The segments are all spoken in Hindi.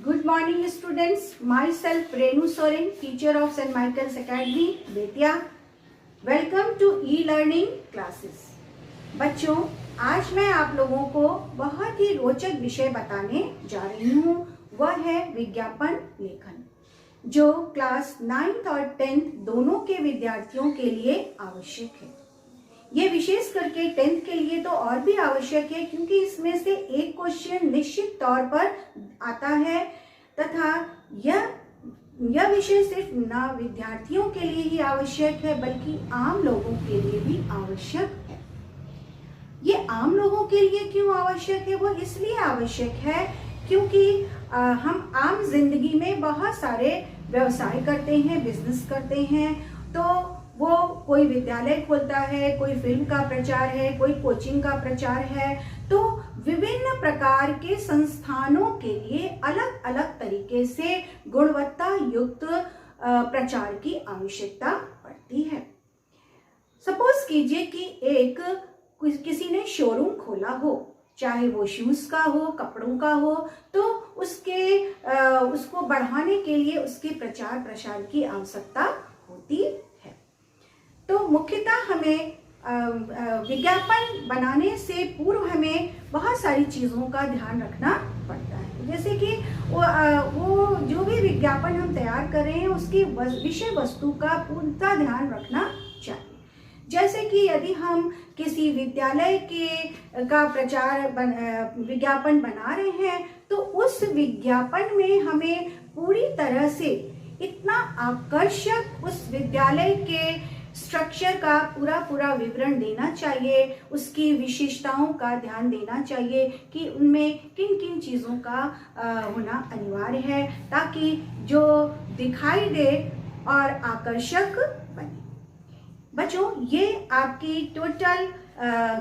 Good morning students, myself Renu Soren, teacher of St. Michael's Academy, Bettiah. Welcome to e-learning classes. बच्चों, आज मैं आप लोगों को बहुत ही रोचक विषय बताने जा रही हूँ. वह है विज्ञापन लेखन, जो क्लास 9th और 10th दोनों के विद्यार्थियों के लिए आवश्यक है. ये विशेष करके 10th के लिए तो और भी आवश्यक है, क्योंकि इसमें से एक क्वेश्चन निश्चित तौर पर आता है तथा यह विषय सिर्फ ना विद्यार्थियों के लिए ही आवश्यक है बल्कि आम लोगों के लिए भी आवश्यक है. ये आम लोगों के लिए क्यों आवश्यक है? वो इसलिए आवश्यक है क्योंकि हम आम जिंदगी में बहुत सारे व्यवसाय करते हैं, बिजनेस करते हैं. तो वो कोई विद्यालय खोलता है, कोई फिल्म का प्रचार है, कोई कोचिंग का प्रचार है. तो विभिन्न प्रकार के संस्थानों के लिए अलग अलग तरीके से गुणवत्ता युक्त प्रचार की आवश्यकता पड़ती है. सपोज कीजिए कि किसी ने शोरूम खोला हो, चाहे वो शूज का हो, कपड़ों का हो, तो उसको बढ़ाने के लिए उसके प्रचार प्रसार की आवश्यकता होती है. तो मुख्यतः हमें विज्ञापन बनाने से पूर्व हमें बहुत सारी चीज़ों का ध्यान रखना पड़ता है. जैसे कि वो जो भी विज्ञापन हम तैयार कर रहे हैं उसकी विषय वस्तु का पूर्णतः ध्यान रखना चाहिए. जैसे कि यदि हम किसी विद्यालय का विज्ञापन बना रहे हैं, तो उस विज्ञापन में हमें पूरी तरह से इतना आकर्षक उस विद्यालय के स्ट्रक्चर का पूरा विवरण देना चाहिए, उसकी विशेषताओं का ध्यान देना चाहिए कि उनमें किन किन चीज़ों का होना अनिवार्य है, ताकि जो दिखाई दे और आकर्षक बने. बच्चों, ये आपकी टोटल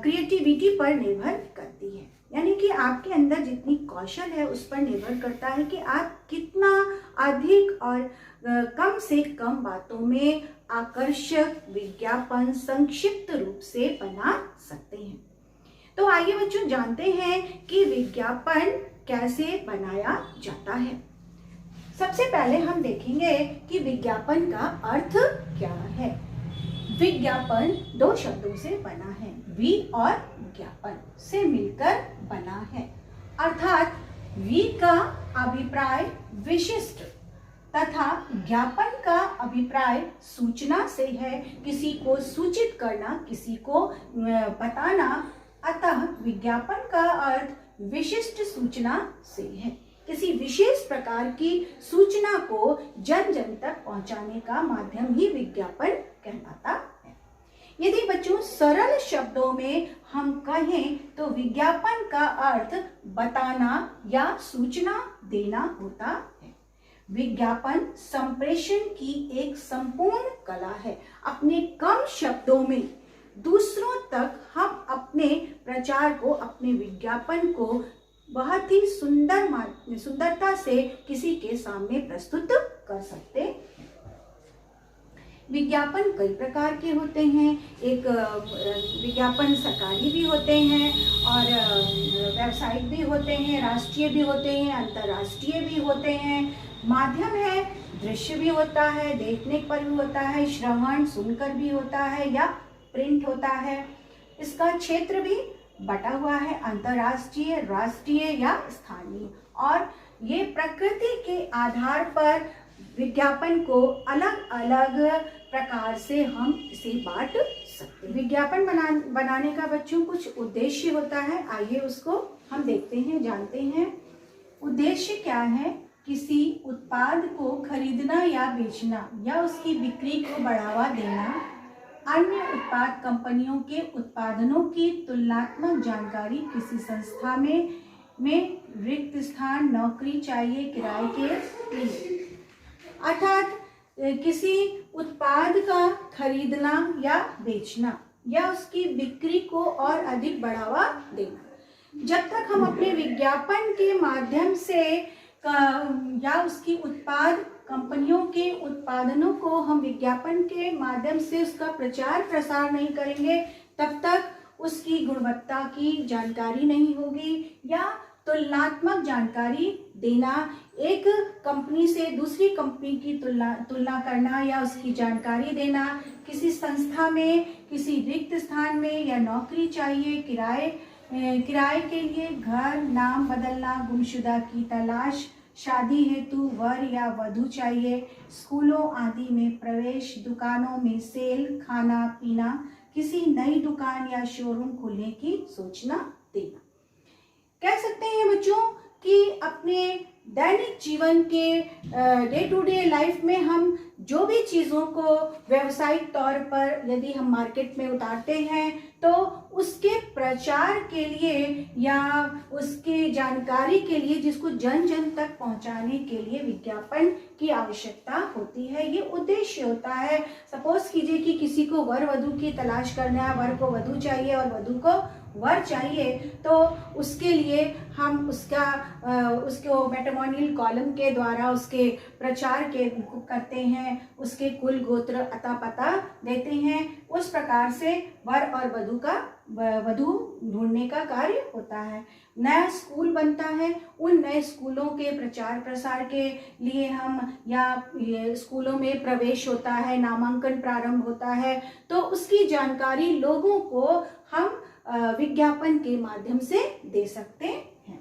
क्रिएटिविटी पर निर्भर करती है. यानी कि आपके अंदर जितनी कौशल है उस पर निर्भर करता है कि आप कितना अधिक और कम से कम बातों में आकर्षक विज्ञापन संक्षिप्त रूप से बना सकते हैं. तो आइए बच्चों जानते हैं कि विज्ञापन कैसे बनाया जाता है. सबसे पहले हम देखेंगे कि विज्ञापन का अर्थ क्या है. विज्ञापन दो शब्दों से बना है, वि और ज्ञापन से मिलकर बना है. अर्थात वि का अभिप्राय विशिष्ट तथा ज्ञापन का अभिप्राय सूचना से है, किसी को सूचित करना, किसी को बताना. अतः विज्ञापन का अर्थ विशिष्ट सूचना से है. किसी विशेष प्रकार की सूचना को जन जन तक पहुंचाने का माध्यम ही विज्ञापन कहलाता है. यदि बच्चों सरल शब्दों में हम कहें तो विज्ञापन का अर्थ बताना या सूचना देना होता है. विज्ञापन संप्रेषण की एक संपूर्ण कला है. अपने कम शब्दों में दूसरों तक हम अपने प्रचार को, अपने विज्ञापन को बहुत ही सुंदरता से किसी के सामने प्रस्तुत कर सकते हैं. विज्ञापन कई प्रकार के होते हैं. एक विज्ञापन सरकारी भी होते हैं और व्यावसायिक भी होते हैं, राष्ट्रीय भी होते हैं, अंतर्राष्ट्रीय भी होते हैं. माध्यम है, दृश्य भी होता है, देखने पर भी होता है, श्रवण सुनकर भी होता है, या प्रिंट होता है. इसका क्षेत्र भी बटा हुआ है, अंतर्राष्ट्रीय, राष्ट्रीय या स्थानीय. और ये प्रकृति के आधार पर विज्ञापन को अलग अलग प्रकार से हम इसे बांट सकते हैं. विज्ञापन बनाने का बच्चों कुछ उद्देश्य होता है. आइए उसको हम देखते हैं, जानते हैं. उद्देश्य क्या है? किसी उत्पाद को खरीदना या बेचना या उसकी बिक्री को बढ़ावा देना, अन्य उत्पाद कंपनियों के उत्पादनों की तुलनात्मक जानकारी, किसी संस्था में रिक्त स्थान, नौकरी चाहिए किराए के लिए. अर्थात किसी उत्पाद का खरीदना या बेचना या उसकी बिक्री को और अधिक बढ़ावा देना. जब तक हम अपने विज्ञापन के माध्यम से या उसकी उत्पाद कंपनियों के उत्पादनों को हम विज्ञापन के माध्यम से उसका प्रचार प्रसार नहीं करेंगे, तब तक उसकी गुणवत्ता की जानकारी नहीं होगी या तुलनात्मक जानकारी देना एक कंपनी से दूसरी कंपनी की तुलना करना या उसकी जानकारी देना, किसी संस्था में किसी रिक्त स्थान में या नौकरी चाहिए, किराए के लिए घर, नाम बदलना, गुमशुदा की तलाश, शादी हेतु वर या वधू चाहिए, स्कूलों आदि में प्रवेश, दुकानों में सेल, खाना पीना, किसी नई दुकान या शोरूम खोलने की सूचना देना। कह सकते हैं बच्चों कि अपने दैनिक जीवन के डे टू डे लाइफ में हम जो भी चीज़ों को व्यावसायिक तौर पर यदि हम मार्केट में उतारते हैं तो उसके प्रचार के लिए या उसकी जानकारी के लिए, जिसको जन जन तक पहुंचाने के लिए विज्ञापन की आवश्यकता होती है। ये उद्देश्य होता है। सपोज कीजिए कि किसी को वर वधू की तलाश करना है, वर को वधू चाहिए और वधू को वर चाहिए, तो उसके लिए हम उसको मैट्रिमोनियल कॉलम के द्वारा उसके प्रचार करते हैं, उसके कुल गोत्र अता पता देते हैं। उस प्रकार से वर और वधू ढूंढने का कार्य होता है। नया स्कूल बनता है, उन नए स्कूलों के प्रचार प्रसार के लिए हम या स्कूलों में प्रवेश होता है, नामांकन प्रारंभ होता है, तो उसकी जानकारी लोगों को हम विज्ञापन के माध्यम से दे सकते हैं।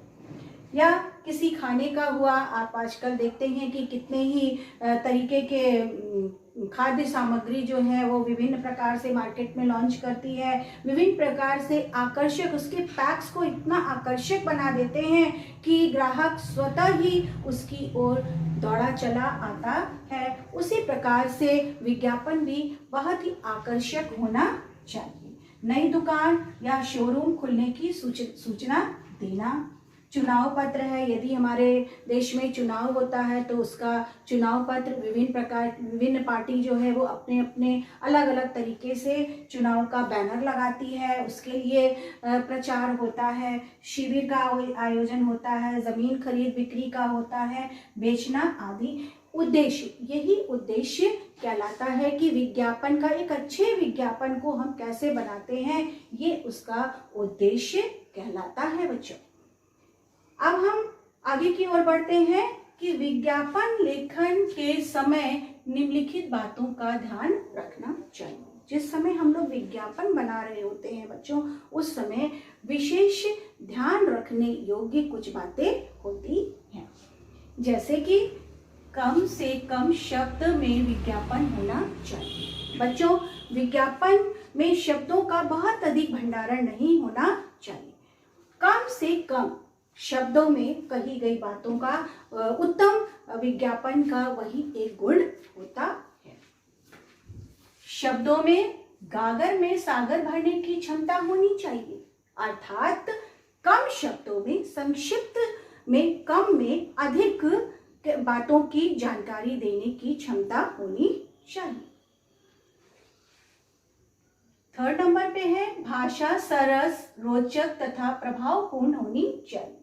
या किसी खाने का हुआ, आप आजकल देखते हैं कि कितने ही तरीके के खाद्य सामग्री जो है वो विभिन्न प्रकार से मार्केट में लॉन्च करती है, विभिन्न प्रकार से आकर्षक, उसके पैक्स को इतना आकर्षक बना देते हैं कि ग्राहक स्वतः ही उसकी ओर दौड़ा चला आता है। उसी प्रकार से विज्ञापन भी बहुत ही आकर्षक होना चाहिए। नई दुकान या शोरूम खुलने की सूचना देना। चुनाव पत्र है, यदि हमारे देश में चुनाव होता है तो उसका चुनाव पत्र विभिन्न पार्टी जो है वो अपने अपने अलग अलग तरीके से चुनाव का बैनर लगाती है, उसके लिए प्रचार होता है, शिविर का आयोजन होता है, जमीन खरीद बिक्री का होता है, बेचना आदि। उद्देश्य, यही उद्देश्य कहलाता है कि विज्ञापन का, एक अच्छे विज्ञापन को हम कैसे बनाते हैं, ये उसका उद्देश्य कहलाता है बच्चों। अब हम आगे की ओर बढ़ते हैं कि विज्ञापन लेखन के समय निम्नलिखित बातों का ध्यान रखना चाहिए। जिस समय हम लोग विज्ञापन बना रहे होते हैं बच्चों, उस समय विशेष ध्यान रखने योग्य कुछ बातें होती हैं, जैसे कि कम से कम शब्द में विज्ञापन होना चाहिए। बच्चों, विज्ञापन में शब्दों का बहुत अधिक भंडारण नहीं होना चाहिए। कम से कम शब्दों में कही गई बातों का उत्तम विज्ञापन का वही एक गुण होता है। शब्दों में गागर में सागर भरने की क्षमता होनी चाहिए, अर्थात कम शब्दों में, संक्षिप्त में, कम में अधिक बातों की जानकारी देने की क्षमता होनी चाहिए। थर्ड नंबर पे है भाषा सरस, रोचक तथा प्रभावपूर्ण होनी चाहिए।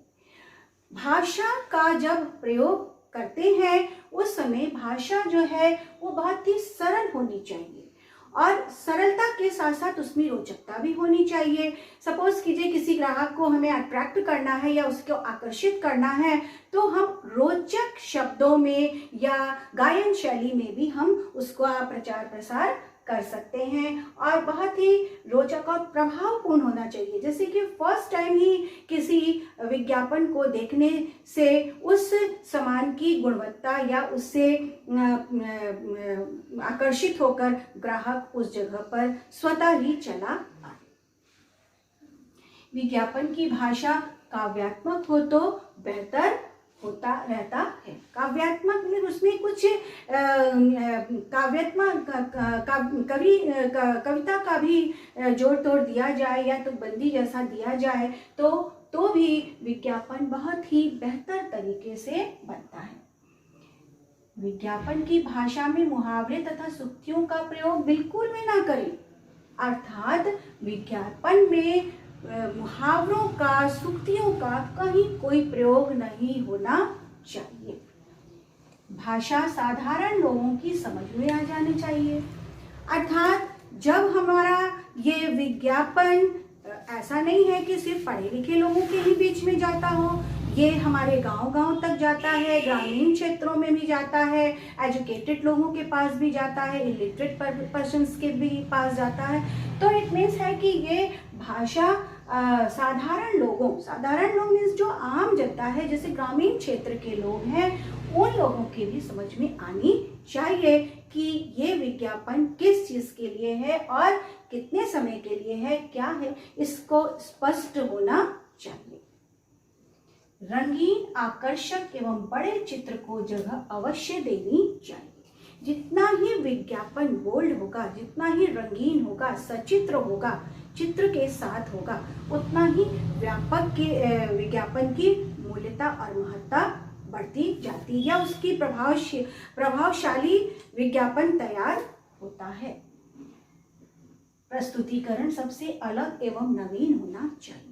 भाषा का जब प्रयोग करते हैं उस समय भाषा जो है वो बहुत ही सरल होनी चाहिए और सरलता के साथ साथ उसमें रोचकता भी होनी चाहिए। सपोज कीजिए किसी ग्राहक को हमें अट्रैक्ट करना है या उसको आकर्षित करना है, तो हम रोचक शब्दों में या गायन शैली में भी हम उसका प्रचार प्रसार कर सकते हैं और बहुत ही रोचक और प्रभावपूर्ण होना चाहिए। जैसे कि फर्स्ट टाइम ही किसी विज्ञापन को देखने से उस सामान की गुणवत्ता या उससे आकर्षित होकर ग्राहक उस जगह पर स्वतः ही चला आए। विज्ञापन की भाषा काव्यात्मक हो तो बेहतर होता रहता है। काव्यात्मक मतलब उसमें कुछ कविता का भी जोड़ तोड़ दिया जाए या तो बंदी जैसा दिया जाए तो भी विज्ञापन बहुत ही बेहतर तरीके से बनता है। विज्ञापन की भाषा में मुहावरे तथा सूक्तियों का प्रयोग बिल्कुल भी ना करें, अर्थात विज्ञापन में मुहावरों का, सूक्तियों का कहीं कोई प्रयोग नहीं होना चाहिए। भाषा साधारण लोगों की समझ में आ जानी चाहिए, अर्थात जब हमारा ये विज्ञापन ऐसा नहीं है कि सिर्फ पढ़े लिखे लोगों के ही बीच में जाता हो ये हमारे गांव-गांव तक जाता है, ग्रामीण क्षेत्रों में भी जाता है, एजुकेटेड लोगों के पास भी जाता है, इलिटरेट पर्सन्स के भी पास जाता है। तो इट मीन्स है कि ये भाषा साधारण लोग मीन्स जो आम जनता है, जैसे ग्रामीण क्षेत्र के लोग हैं, उन लोगों के भी समझ में आनी चाहिए कि ये विज्ञापन किस चीज़ के लिए है और कितने समय के लिए है, क्या है, इसको स्पष्ट होना चाहिए। रंगीन, आकर्षक एवं बड़े चित्र को जगह अवश्य देनी चाहिए। जितना ही विज्ञापन बोल्ड होगा, जितना ही रंगीन होगा, सचित्र होगा, चित्र के साथ होगा, उतना ही व्यापक के विज्ञापन की मूल्यता और महत्ता बढ़ती जाती है, या उसकी प्रभावशाली विज्ञापन तैयार होता है। प्रस्तुतिकरण सबसे अलग एवं नवीन होना चाहिए।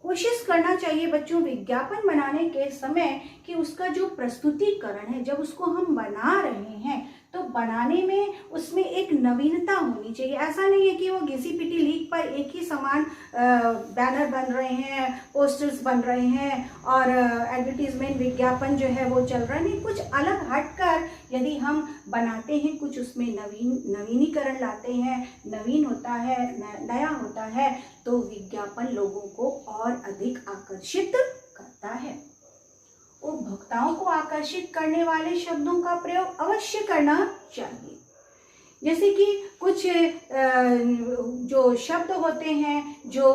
कोशिश करना चाहिए बच्चों विज्ञापन बनाने के समय कि उसका जो प्रस्तुतिकरण है, जब उसको हम बना रहे हैं तो बनाने में उसमें एक नवीनता होनी चाहिए। ऐसा नहीं है कि वो घिसी-पिटी लीक पर एक ही समान बैनर बन रहे हैं, पोस्टर्स बन रहे हैं और एडवर्टीजमेंट विज्ञापन जो है वो चल रहा है। नहीं, कुछ अलग हटकर यदि हम बनाते हैं, कुछ उसमें नवीनीकरण लाते हैं, नवीन होता है, नया होता है, तो विज्ञापन लोगों को और अधिक आकर्षित करता है। उपभोक्ताओं को आकर्षित करने वाले शब्दों का प्रयोग अवश्य करना चाहिए। जैसे कि कुछ जो शब्द होते हैं, जो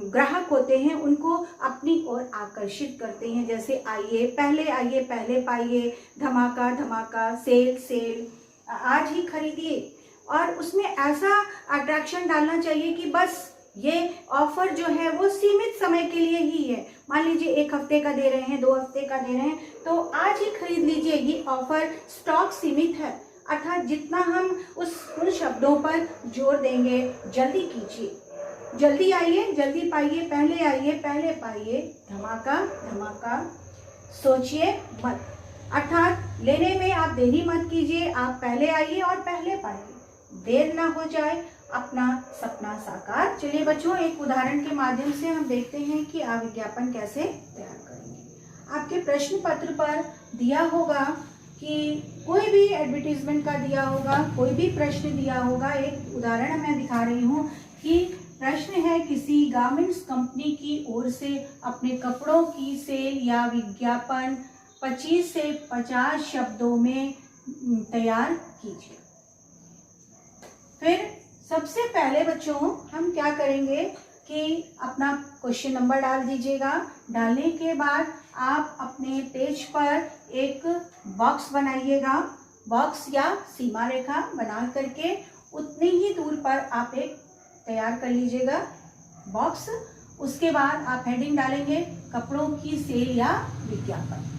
ग्राहक होते हैं, उनको अपनी ओर आकर्षित करते हैं। जैसे आइए पहले पाइए, धमाका धमाका, सेल सेल, आज ही खरीदिए। और उसमें ऐसा अट्रैक्शन डालना चाहिए कि बस ये ऑफर जो है वो सीमित समय के लिए ही है। मान लीजिए 1 हफ्ते का दे रहे हैं, 2 हफ्ते का दे रहे हैं, तो आज ही खरीद लीजिए, ये ऑफर स्टॉक सीमित है। अर्थात जितना हम उन शब्दों पर जोर देंगे, जल्दी कीजिए, जल्दी आइए, जल्दी पाइए, पहले पाइए, धमाका धमाका, सोचिए मत। अर्थात लेने में आप देरी मत कीजिए, आप पहले आइए और पहले पाइए, देर ना हो जाए, अपना सपना साकार। चलिए बच्चों, एक उदाहरण के माध्यम से हम देखते हैं कि आप विज्ञापन कैसे तैयार करेंगे। आपके प्रश्न पत्र पर दिया होगा कि कोई भी एडवर्टीजमेंट का दिया होगा, कोई भी प्रश्न दिया होगा। एक उदाहरण मैं दिखा रही हूँ कि प्रश्न है, किसी गारमेंट्स कंपनी की ओर से अपने कपड़ों की सेल या विज्ञापन 25 से 50 शब्दों में तैयार कीजिए। फिर सबसे पहले बच्चों हम क्या करेंगे कि अपना क्वेश्चन नंबर डाल दीजिएगा। डालने के बाद आप अपने पेज पर एक बॉक्स बनाइएगा। बॉक्स या सीमा रेखा बना करके उतनी ही दूर पर आप एक तैयार कर लीजिएगा बॉक्स। उसके बाद आप हेडिंग डालेंगे, कपड़ों की सेल या विज्ञापन,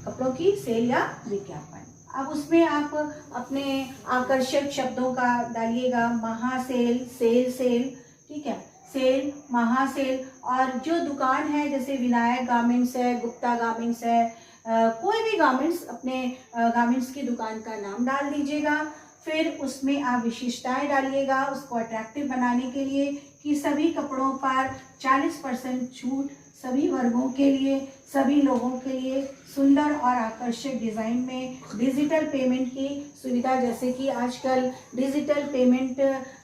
कपड़ों की सेल या विज्ञापन। अब उसमें आप अपने आकर्षक शब्दों का डालिएगा, महासेल, सेल सेल, ठीक है, सेल, महासेल। और जो दुकान है, जैसे विनायक गारमेंट्स है, गुप्ता गारमेंट्स है, कोई भी गारमेंट्स, अपने गारमेंट्स की दुकान का नाम डाल दीजिएगा। फिर उसमें आप विशेषताएं डालिएगा उसको अट्रैक्टिव बनाने के लिए कि सभी कपड़ों पर 40% छूट, सभी वर्गों के लिए, सभी लोगों के लिए, सुंदर और आकर्षक डिज़ाइन में, डिजिटल पेमेंट की सुविधा, जैसे कि आजकल डिजिटल पेमेंट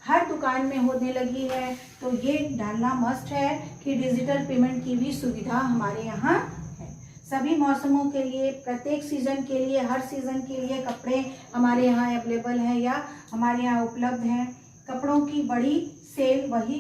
हर दुकान में होने लगी है, तो ये डालना मस्ट है कि डिजिटल पेमेंट की भी सुविधा हमारे यहाँ है। सभी मौसमों के लिए, प्रत्येक सीज़न के लिए, हर सीज़न के लिए कपड़े हमारे यहाँ अवेलेबल हैं या हमारे यहाँ उपलब्ध हैं। कपड़ों की बड़ी सेल, वही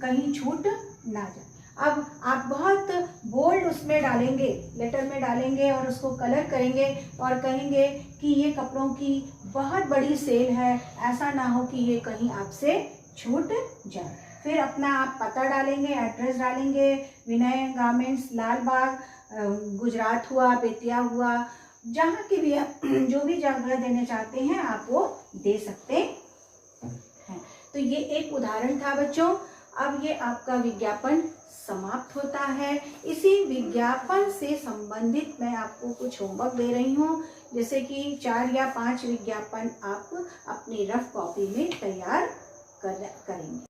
कहीं छूट ना जाए। अब आप बहुत बोल्ड उसमें डालेंगे, लेटर में डालेंगे और उसको कलर करेंगे और कहेंगे कि ये कपड़ों की बहुत बड़ी सेल है, ऐसा ना हो कि ये कहीं आपसे छूट जाए। फिर अपना आप पता डालेंगे, एड्रेस डालेंगे, विनय गारमेंट्स, लाल बाग, गुजरात हुआ, बेतिया हुआ, जहाँ की भी जो भी जगह देने चाहते हैं आप वो दे सकते हैं। तो ये एक उदाहरण था बच्चों। अब ये आपका विज्ञापन समाप्त होता है। इसी विज्ञापन से संबंधित मैं आपको कुछ होमवर्क दे रही हूँ, जैसे कि 4 या 5 विज्ञापन आप अपनी रफ कॉपी में तैयार करेंगे।